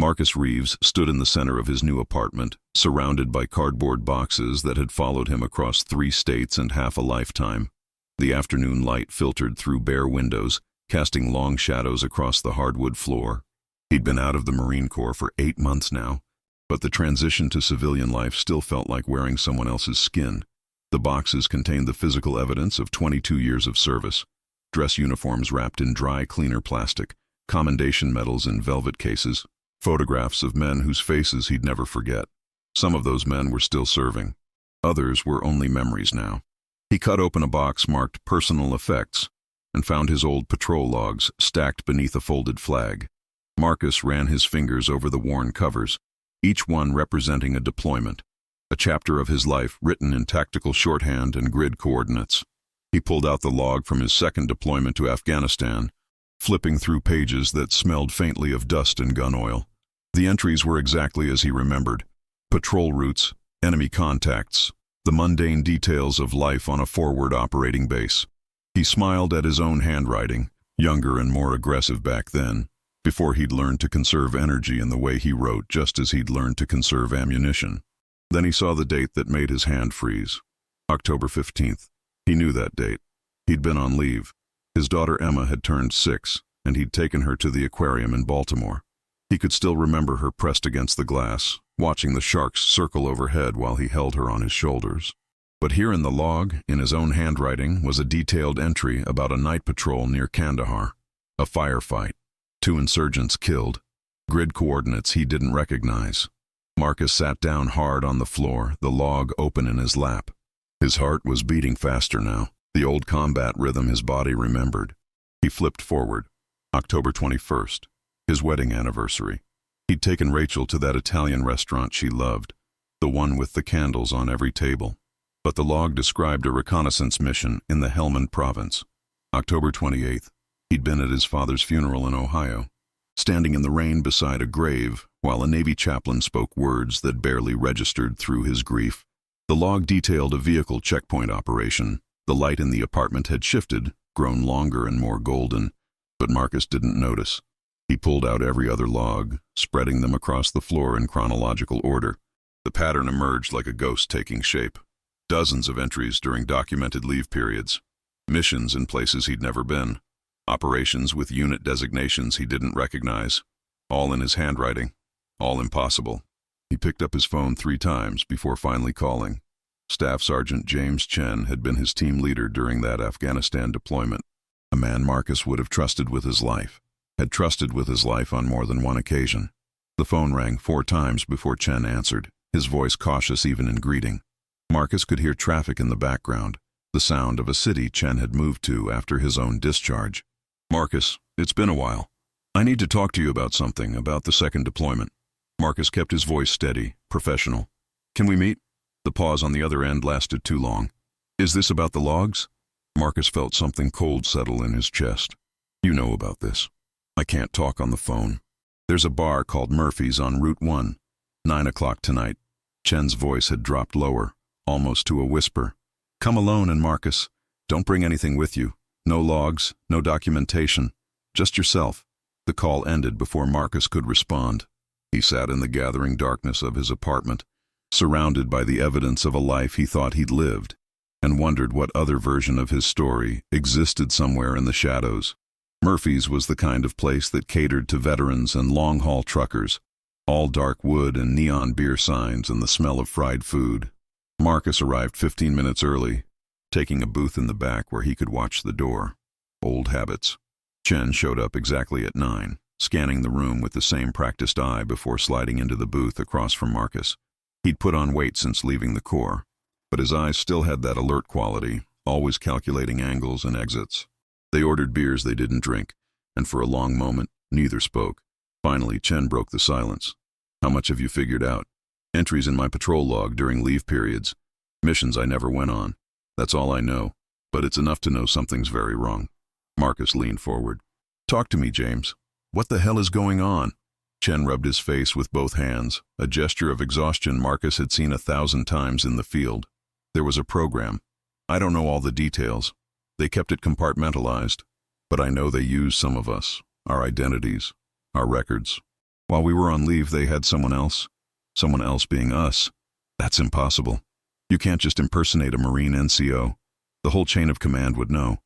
Marcus Reeves stood in the center of his new apartment, surrounded by cardboard boxes that had followed him across 3 states and half a lifetime. The afternoon light filtered through bare windows, casting long shadows across the hardwood floor. He'd been out of the Marine Corps for 8 months now, but the transition to civilian life still felt like wearing someone else's skin. The boxes contained the physical evidence of 22 years of service: dress uniforms wrapped in dry cleaner plastic, commendation medals in velvet cases, photographs of men whose faces he'd never forget. Some of those men were still serving. Others were only memories now. He cut open a box marked Personal Effects and found his old patrol logs stacked beneath a folded flag. Marcus ran his fingers over the worn covers, each one representing a deployment, a chapter of his life written in tactical shorthand and grid coordinates. He pulled out the log from his second deployment to Afghanistan, flipping through pages that smelled faintly of dust and gun oil. The entries were exactly as he remembered: patrol routes, enemy contacts, the mundane details of life on a forward operating base. He smiled at his own handwriting, younger and more aggressive back then, before he'd learned to conserve energy in the way he wrote, just as he'd learned to conserve ammunition. Then he saw the date that made his hand freeze. October 15th. He knew that date. He'd been on leave. His daughter Emma had turned 6, and he'd taken her to the aquarium in Baltimore. He could still remember her pressed against the glass, watching the sharks circle overhead while he held her on his shoulders. But here in the log, in his own handwriting, was a detailed entry about a night patrol near Kandahar. A firefight. 2 insurgents killed. Grid coordinates he didn't recognize. Marcus sat down hard on the floor, the log open in his lap. His heart was beating faster now, the old combat rhythm his body remembered. He flipped forward. October 21st, his wedding anniversary. He'd taken Rachel to that Italian restaurant she loved, the one with the candles on every table. But the log described a reconnaissance mission in the Helmand province. October 28th, he'd been at his father's funeral in Ohio, standing in the rain beside a grave while a Navy chaplain spoke words that barely registered through his grief. The log detailed a vehicle checkpoint operation. The light in the apartment had shifted, grown longer and more golden, but Marcus didn't notice. He pulled out every other log, spreading them across the floor in chronological order. The pattern emerged like a ghost taking shape. Dozens of entries during documented leave periods. Missions in places he'd never been. Operations with unit designations he didn't recognize. All in his handwriting. All impossible. He picked up his phone 3 times before finally calling. Staff Sergeant James Chen had been his team leader during that Afghanistan deployment. A man Marcus would have trusted with his life. Had trusted with his life on more than one occasion. The phone rang 4 times before Chen answered, his voice cautious even in greeting. Marcus could hear traffic in the background, the sound of a city Chen had moved to after his own discharge. "Marcus, it's been a while. I need to talk to you about something, about the second deployment." Marcus kept his voice steady, professional. "Can we meet?" The pause on the other end lasted too long. "Is this about the logs?" Marcus felt something cold settle in his chest. "You know about this. I can't talk on the phone. There's a bar called Murphy's on Route 1, 9 o'clock tonight." Chen's voice had dropped lower, almost to a whisper. "Come alone, and Marcus, don't bring anything with you. No logs, no documentation. Just yourself." The call ended before Marcus could respond. He sat in the gathering darkness of his apartment, surrounded by the evidence of a life he thought he'd lived, and wondered what other version of his story existed somewhere in the shadows. Murphy's was the kind of place that catered to veterans and long-haul truckers, all dark wood and neon beer signs and the smell of fried food. Marcus arrived 15 minutes early, taking a booth in the back where he could watch the door. Old habits. Chen showed up exactly at 9, scanning the room with the same practiced eye before sliding into the booth across from Marcus. He'd put on weight since leaving the Corps, but his eyes still had that alert quality, always calculating angles and exits. They ordered beers they didn't drink, and for a long moment, neither spoke. Finally, Chen broke the silence. "How much have you figured out?" "Entries in my patrol log during leave periods. Missions I never went on. That's all I know, but it's enough to know something's very wrong." Marcus leaned forward. "Talk to me, James. What the hell is going on?" Chen rubbed his face with both hands, a gesture of exhaustion Marcus had seen 1,000 times in the field. "There was a program. I don't know all the details. They kept it compartmentalized, but I know they used some of us, our identities, our records. While we were on leave, they had someone else. Someone else being us. That's impossible. You can't just impersonate a Marine NCO. The whole chain of command would know.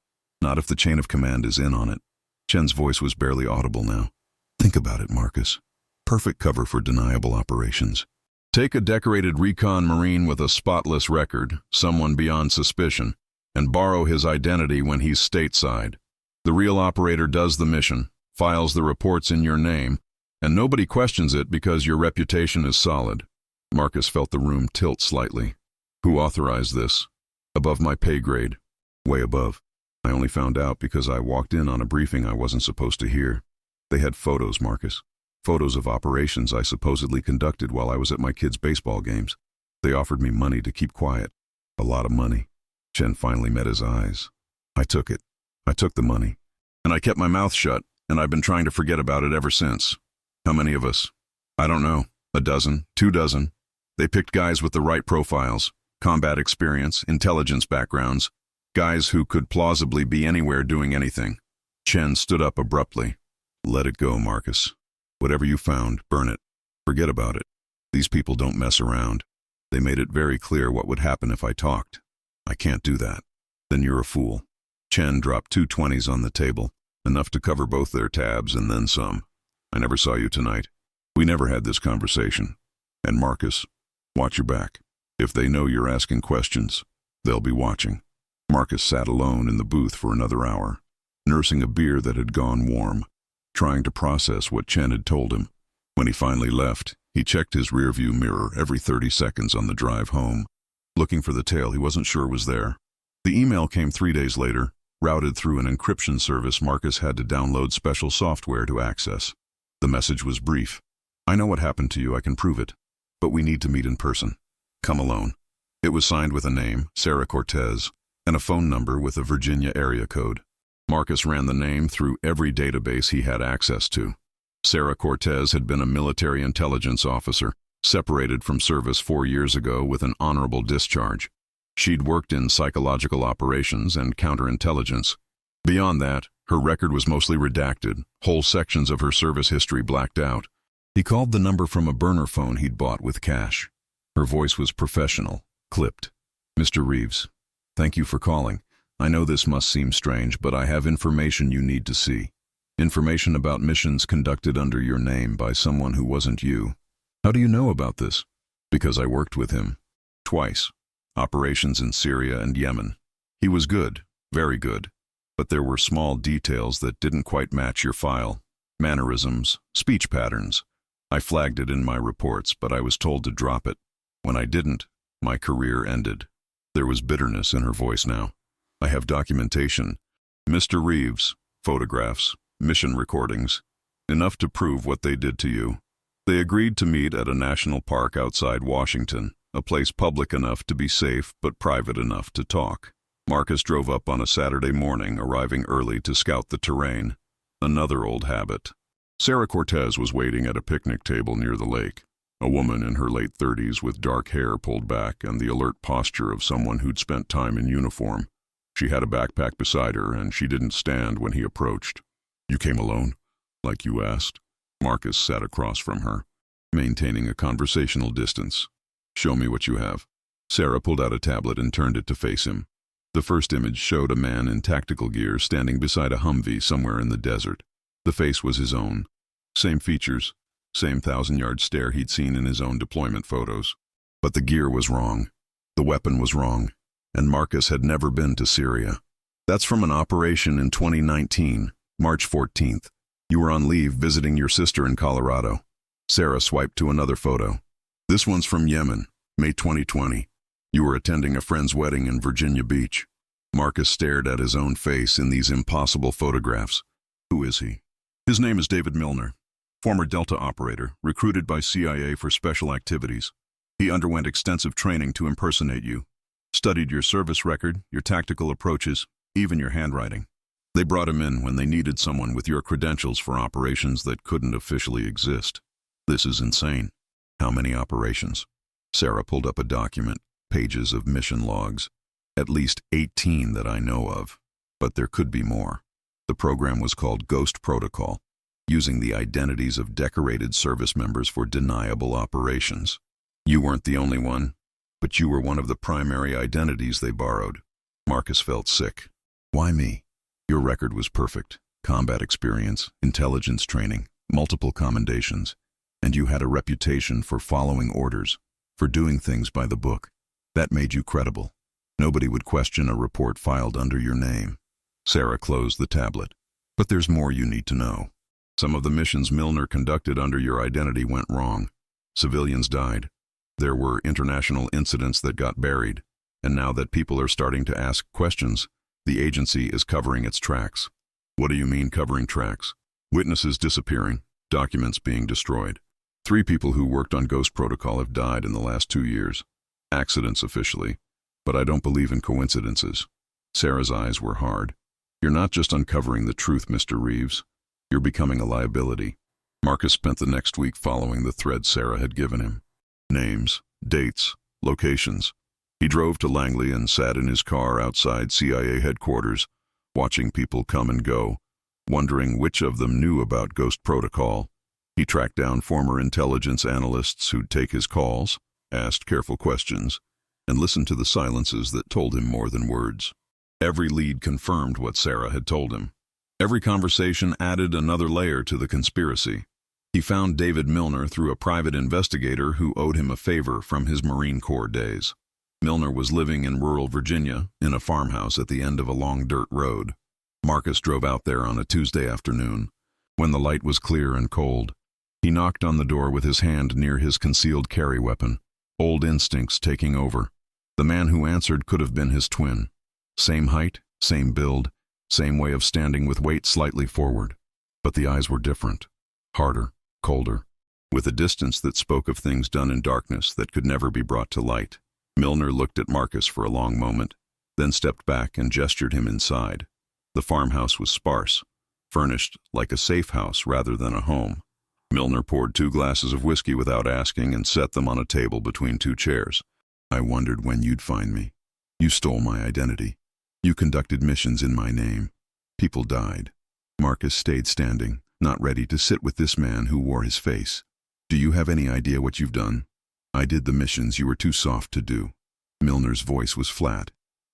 Not if the chain of command is in on it. Chen's voice was barely audible now. Think about it, Marcus. Perfect cover for deniable operations. Take a decorated recon Marine with a spotless record, someone beyond suspicion, and borrow his identity when he's stateside. The real operator does the mission, files the reports in your name, and nobody questions it because your reputation is solid. Marcus felt the room tilt slightly. Who authorized this? Above my pay grade. Way above. I only found out because I walked in on a briefing I wasn't supposed to hear. They had photos, Marcus. Photos of operations I supposedly conducted while I was at my kids' baseball games. They offered me money to keep quiet. A lot of money. Chen finally met his eyes. I took it. I took the money. And I kept my mouth shut, and I've been trying to forget about it ever since. How many of us? I don't know. A dozen, 2 dozen. They picked guys with the right profiles, combat experience, intelligence backgrounds, guys who could plausibly be anywhere doing anything. Chen stood up abruptly. Let it go, Marcus. Whatever you found, burn it. Forget about it. These people don't mess around. They made it very clear what would happen if I talked. I can't do that. Then you're a fool. Chen dropped 2 20s on the table, enough to cover both their tabs and then some. I never saw you tonight. We never had this conversation. And Marcus, watch your back. If they know you're asking questions, they'll be watching. Marcus sat alone in the booth for another hour, nursing a beer that had gone warm, trying to process what Chen had told him. When he finally left, he checked his rearview mirror every 30 seconds on the drive home, looking for the tail he wasn't sure was there. The email came 3 days later, routed through an encryption service Marcus had to download special software to access. The message was brief. I know what happened to you, I can prove it. But we need to meet in person. Come alone. It was signed with a name, Sarah Cortez, and a phone number with a Virginia area code. Marcus ran the name through every database he had access to. Sarah Cortez had been a military intelligence officer, separated from service 4 years ago with an honorable discharge. She'd worked in psychological operations and counterintelligence. Beyond that, her record was mostly redacted, whole sections of her service history blacked out. He called the number from a burner phone he'd bought with cash. Her voice was professional, clipped. Mr. Reeves, thank you for calling. I know this must seem strange, but I have information you need to see. Information about missions conducted under your name by someone who wasn't you. How do you know about this? Because I worked with him. Twice. Operations in Syria and Yemen. He was good, very good. But there were small details that didn't quite match your file. Mannerisms, speech patterns. I flagged it in my reports, but I was told to drop it. When I didn't, my career ended. There was bitterness in her voice now. I have documentation. Mr. Reeves, photographs, mission recordings. Enough to prove what they did to you. They agreed to meet at a national park outside Washington, a place public enough to be safe but private enough to talk. Marcus drove up on a Saturday morning, arriving early to scout the terrain. Another old habit. Sarah Cortez was waiting at a picnic table near the lake, a woman in her late 30s with dark hair pulled back and the alert posture of someone who'd spent time in uniform. She had a backpack beside her, and she didn't stand when he approached. You came alone? Like you asked. Marcus sat across from her, maintaining a conversational distance. Show me what you have. Sarah pulled out a tablet and turned it to face him. The first image showed a man in tactical gear standing beside a Humvee somewhere in the desert. The face was his own. Same features, same 1,000-yard stare he'd seen in his own deployment photos. But the gear was wrong. The weapon was wrong. And Marcus had never been to Syria. That's from an operation in 2019, March 14th. You were on leave visiting your sister in Colorado. Sarah swiped to another photo. This one's from Yemen, May 2020. You were attending a friend's wedding in Virginia Beach. Marcus stared at his own face in these impossible photographs. Who is he? His name is David Milner, former Delta operator, recruited by CIA for special activities. He underwent extensive training to impersonate you, studied your service record, your tactical approaches, even your handwriting. They brought him in when they needed someone with your credentials for operations that couldn't officially exist. This is insane. How many operations? Sarah pulled up a document, pages of mission logs. At least 18 that I know of, but there could be more. The program was called Ghost Protocol. using the identities of decorated service members for deniable operations. You weren't the only one, but you were one of the primary identities they borrowed. Marcus felt sick. Why me? Your record was perfect. Combat experience, intelligence training, multiple commendations, and you had a reputation for following orders, for doing things by the book. That made you credible. Nobody would question a report filed under your name. Sarah closed the tablet. But there's more you need to know. Some of the missions Milner conducted under your identity went wrong. Civilians died. There were international incidents that got buried. And now that people are starting to ask questions, the agency is covering its tracks. What do you mean covering tracks? Witnesses disappearing, documents being destroyed. 3 people who worked on Ghost Protocol have died in the last 2 years. Accidents officially, but I don't believe in coincidences. Sarah's eyes were hard. You're not just uncovering the truth, Mr. Reeves. You're becoming a liability. Marcus spent the next week following the thread Sarah had given him. Names, dates, locations. He drove to Langley and sat in his car outside CIA headquarters, watching people come and go, wondering which of them knew about Ghost Protocol. He tracked down former intelligence analysts who'd take his calls, asked careful questions, and listened to the silences that told him more than words. Every lead confirmed what Sarah had told him. Every conversation added another layer to the conspiracy. He found David Milner through a private investigator who owed him a favor from his Marine Corps days. Milner was living in rural Virginia, in a farmhouse at the end of a long dirt road. Marcus drove out there on a Tuesday afternoon, when the light was clear and cold. He knocked on the door with his hand near his concealed carry weapon, old instincts taking over. The man who answered could have been his twin. Same height, same build, same way of standing with weight slightly forward. But the eyes were different, harder, colder, with a distance that spoke of things done in darkness that could never be brought to light. Milner looked at Marcus for a long moment, then stepped back and gestured him inside. The farmhouse was sparse, furnished like a safe house rather than a home. Milner poured 2 glasses of whiskey without asking and set them on a table between 2 chairs. I wondered when you'd find me. You stole my identity. You conducted missions in my name. People died. Marcus stayed standing, not ready to sit with this man who wore his face. Do you have any idea what you've done? I did the missions you were too soft to do. Milner's voice was flat.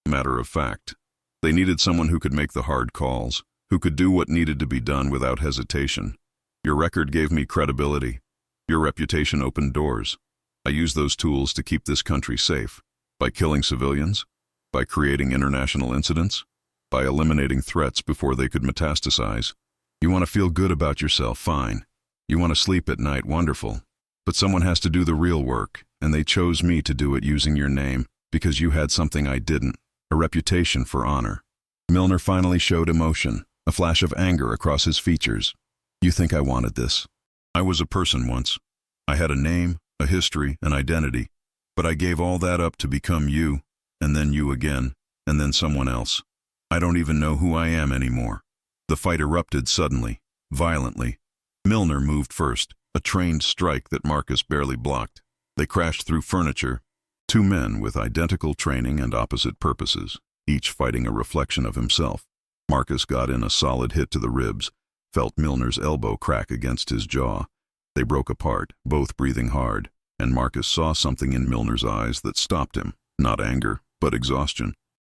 Matter of fact. They needed someone who could make the hard calls, who could do what needed to be done without hesitation. Your record gave me credibility. Your reputation opened doors. I used those tools to keep this country safe. By killing civilians, by creating international incidents, by eliminating threats before they could metastasize. You want to feel good about yourself, fine. You want to sleep at night, wonderful. But someone has to do the real work, and they chose me to do it using your name, because you had something I didn't, a reputation for honor. Milner finally showed emotion, a flash of anger across his features. You think I wanted this? I was a person once. I had a name, a history, an identity, but I gave all that up to become you, and then you again, and then someone else. I don't even know who I am anymore. The fight erupted suddenly, violently. Milner moved first, a trained strike that Marcus barely blocked. They crashed through furniture. 2 men with identical training and opposite purposes, each fighting a reflection of himself. Marcus got in a solid hit to the ribs, felt Milner's elbow crack against his jaw. They broke apart, both breathing hard, and Marcus saw something in Milner's eyes that stopped him, not anger, but exhaustion.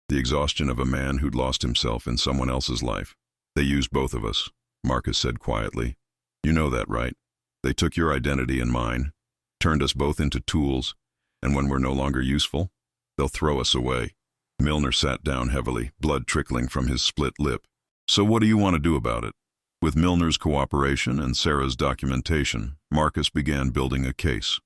The exhaustion of a man who'd lost himself in someone else's life. They used both of us, Marcus said quietly. You know that, right? They took your identity and mine, turned us both into tools, and when we're no longer useful, they'll throw us away. Milner sat down heavily, blood trickling from his split lip. So what do you want to do about it? With Milner's cooperation and Sarah's documentation, Marcus began building a case.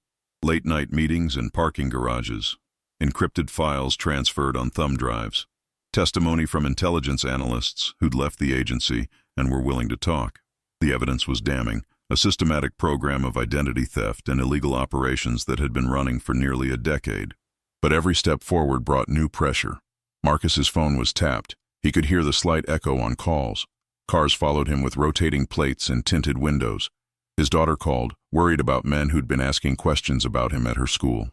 Late-night meetings in parking garages, encrypted files transferred on thumb drives, testimony from intelligence analysts who'd left the agency and were willing to talk. The evidence was damning, a systematic program of identity theft and illegal operations that had been running for nearly a decade. But every step forward brought new pressure. Marcus's phone was tapped. He could hear the slight echo on calls. Cars followed him with rotating plates and tinted windows. His daughter called, worried about men who'd been asking questions about him at her school.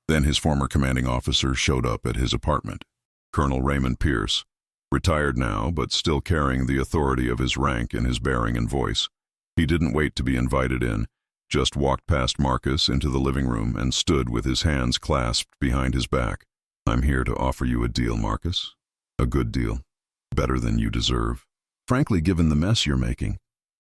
Then his former commanding officer showed up at his apartment. Colonel Raymond Pierce, retired now but still carrying the authority of his rank in his bearing and voice. He didn't wait to be invited in, just walked past Marcus into the living room and stood with his hands clasped behind his back. "I'm here to offer you a deal, Marcus. A good deal. Better than you deserve. Frankly, given the mess you're making."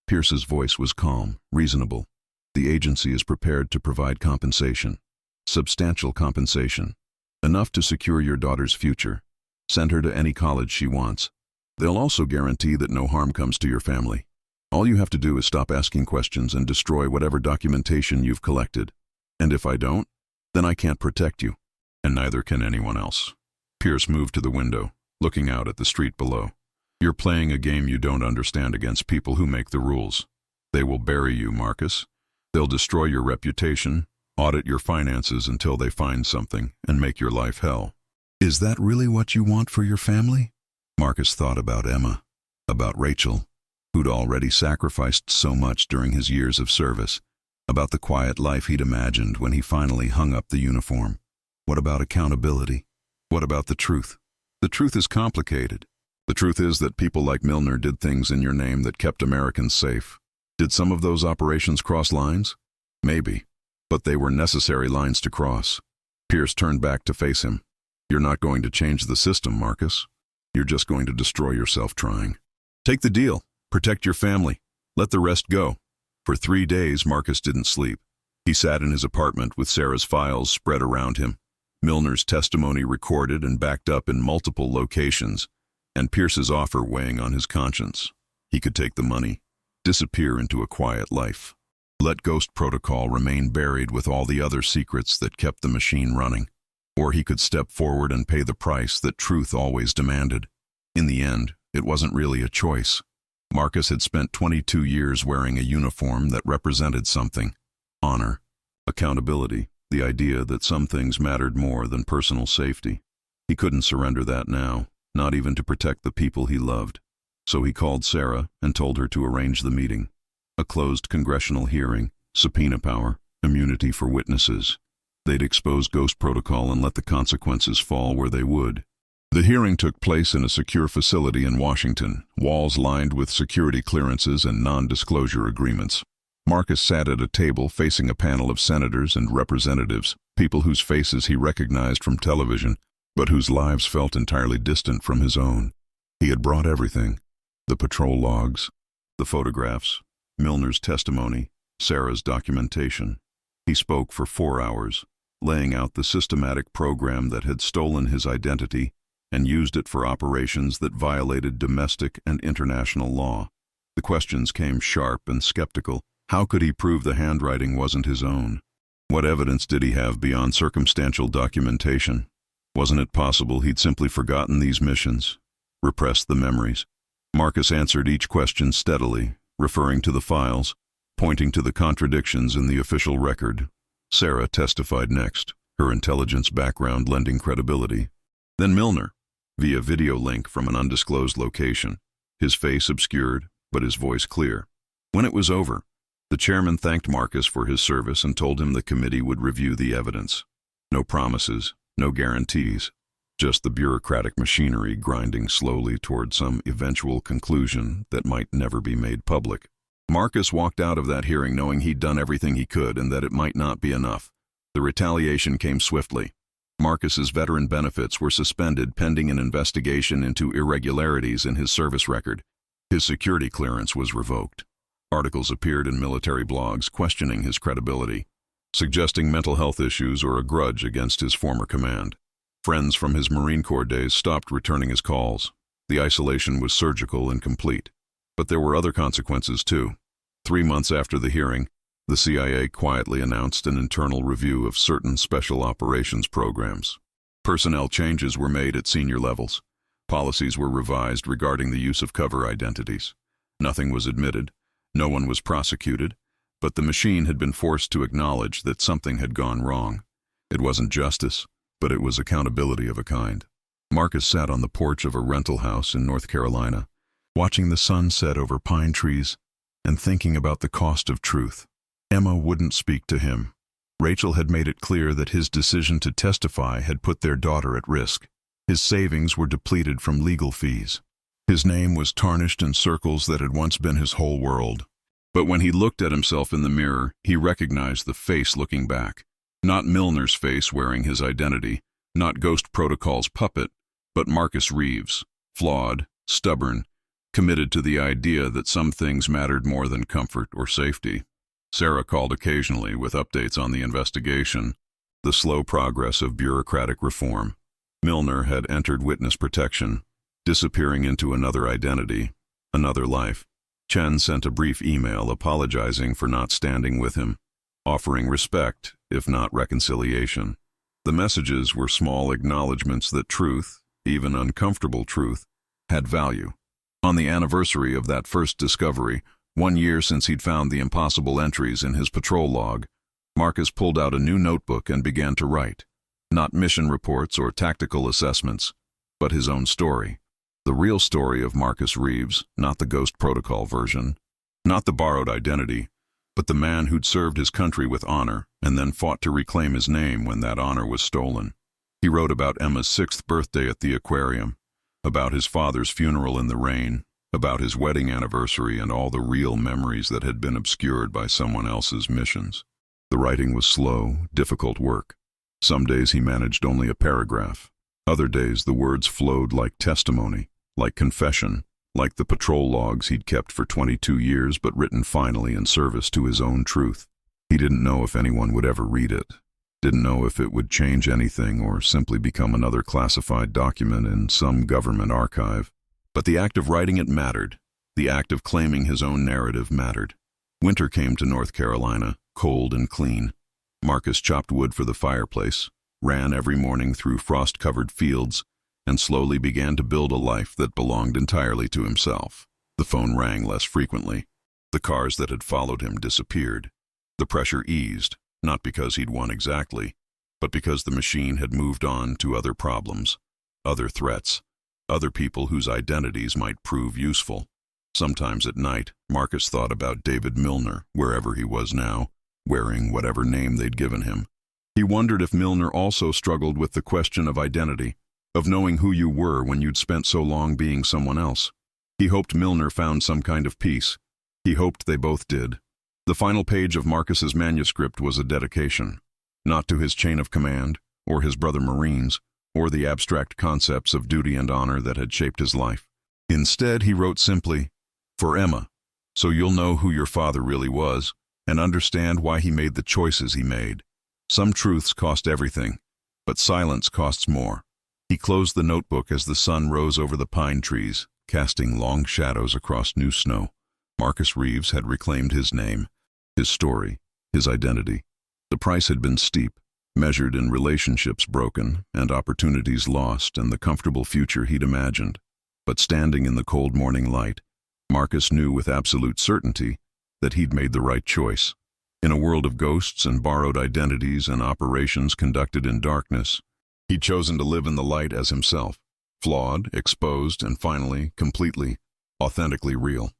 Pierce's voice was calm, reasonable. "The agency is prepared to provide compensation. Substantial compensation. Enough to secure your daughter's future. Send her to any college she wants. They'll also guarantee that no harm comes to your family. All you have to do is stop asking questions and destroy whatever documentation you've collected. And if I don't, then I can't protect you. And neither can anyone else." Pierce moved to the window, looking out at the street below. "You're playing a game you don't understand against people who make the rules. They will bury you, Marcus. They'll destroy your reputation, audit your finances until they find something, and make your life hell." "Is that really what you want for your family?" Marcus thought about Emma, about Rachel, who'd already sacrificed so much during his years of service, about the quiet life he'd imagined when he finally hung up the uniform. What about accountability? What about the truth? The truth is complicated. The truth is that people like Milner did things in your name that kept Americans safe. Did some of those operations cross lines? Maybe, but they were necessary lines to cross. Pierce turned back to face him. "You're not going to change the system, Marcus. You're just going to destroy yourself trying. Take the deal. Protect your family. Let the rest go." For 3 days, Marcus didn't sleep. He sat in his apartment with Sarah's files spread around him, Milner's testimony recorded and backed up in multiple locations, and Pierce's offer weighing on his conscience. He could take the money, disappear into a quiet life. Let Ghost Protocol remain buried with all the other secrets that kept the machine running. Or he could step forward and pay the price that truth always demanded. In the end, it wasn't really a choice. Marcus had spent 22 years wearing a uniform that represented something: honor, accountability, the idea that some things mattered more than personal safety. He couldn't surrender that now, not even to protect the people he loved. So he called Sarah and told her to arrange the meeting. A closed congressional hearing, subpoena power, immunity for witnesses. They'd expose Ghost Protocol and let the consequences fall where they would. The hearing took place in a secure facility in Washington, walls lined with security clearances and non-disclosure agreements. Marcus sat at a table facing a panel of senators and representatives, people whose faces he recognized from television, but whose lives felt entirely distant from his own. He had brought everything: the patrol logs, the photographs, Milner's testimony, Sarah's documentation. He spoke for 4 hours, laying out the systematic program that had stolen his identity and used it for operations that violated domestic and international law. The questions came sharp and skeptical. How could he prove the handwriting wasn't his own? What evidence did he have beyond circumstantial documentation? Wasn't it possible he'd simply forgotten these missions, repressed the memories? Marcus answered each question steadily, referring to the files, pointing to the contradictions in the official record. Sarah testified next, her intelligence background lending credibility. Then Milner, via video link from an undisclosed location, his face obscured, but his voice clear. When it was over, the chairman thanked Marcus for his service and told him the committee would review the evidence. No promises, no guarantees, just the bureaucratic machinery grinding slowly toward some eventual conclusion that might never be made public. Marcus walked out of that hearing knowing he'd done everything he could and that it might not be enough. The retaliation came swiftly. Marcus's veteran benefits were suspended pending an investigation into irregularities in his service record. His security clearance was revoked. Articles appeared in military blogs questioning his credibility, suggesting mental health issues or a grudge against his former command. Friends from his Marine Corps days stopped returning his calls. The isolation was surgical and complete. But there were other consequences too. 3 months after the hearing, the CIA quietly announced an internal review of certain special operations programs. Personnel changes were made at senior levels. Policies were revised regarding the use of cover identities. Nothing was admitted, no one was prosecuted, but the machine had been forced to acknowledge that something had gone wrong. It wasn't justice, but it was accountability of a kind. Marcus sat on the porch of a rental house in North Carolina, watching the sun set over pine trees and thinking about the cost of truth. Emma wouldn't speak to him. Rachel had made it clear that his decision to testify had put their daughter at risk. His savings were depleted from legal fees. His name was tarnished in circles that had once been his whole world. But when he looked at himself in the mirror, he recognized the face looking back. Not Milner's face wearing his identity, not Ghost Protocol's puppet, but Marcus Reeves, flawed, stubborn, committed to the idea that some things mattered more than comfort or safety. Sarah called occasionally with updates on the investigation, the slow progress of bureaucratic reform. Milner had entered witness protection, disappearing into another identity, another life. Chen sent a brief email apologizing for not standing with him, offering respect, if not reconciliation. The messages were small acknowledgments that truth, even uncomfortable truth, had value. On the anniversary of that first discovery, 1 year since he'd found the impossible entries in his patrol log, Marcus pulled out a new notebook and began to write. Not mission reports or tactical assessments, but his own story. The real story of Marcus Reeves, not the Ghost Protocol version. Not the borrowed identity, but the man who'd served his country with honor and then fought to reclaim his name when that honor was stolen. He wrote about Emma's 6th birthday at the aquarium, about his father's funeral in the rain, about his wedding anniversary and all the real memories that had been obscured by someone else's missions. The writing was slow, difficult work. Some days he managed only a paragraph. Other days the words flowed like testimony, like confession, like the patrol logs he'd kept for 22 years but written finally in service to his own truth. He didn't know if anyone would ever read it, didn't know if it would change anything or simply become another classified document in some government archive. But the act of writing it mattered. The act of claiming his own narrative mattered. Winter came to North Carolina, cold and clean. Marcus chopped wood for the fireplace, ran every morning through frost-covered fields, and slowly began to build a life that belonged entirely to himself. The phone rang less frequently. The cars that had followed him disappeared. The pressure eased, not because he'd won exactly, but because the machine had moved on to other problems, other threats, other people whose identities might prove useful. Sometimes at night, Marcus thought about David Milner, wherever he was now, wearing whatever name they'd given him. He wondered if Milner also struggled with the question of identity, of knowing who you were when you'd spent so long being someone else. He hoped Milner found some kind of peace. He hoped they both did. The final page of Marcus's manuscript was a dedication, not to his chain of command, or his brother Marines, or the abstract concepts of duty and honor that had shaped his life. Instead, he wrote simply, "For Emma, so you'll know who your father really was, and understand why he made the choices he made. Some truths cost everything, but silence costs more." He closed the notebook as the sun rose over the pine trees, casting long shadows across new snow. Marcus Reeves had reclaimed his name, his story, his identity. The price had been steep, measured in relationships broken and opportunities lost and the comfortable future he'd imagined. But standing in the cold morning light, Marcus knew with absolute certainty that he'd made the right choice. In a world of ghosts and borrowed identities and operations conducted in darkness, he'd chosen to live in the light as himself, flawed, exposed, and finally, completely, authentically real.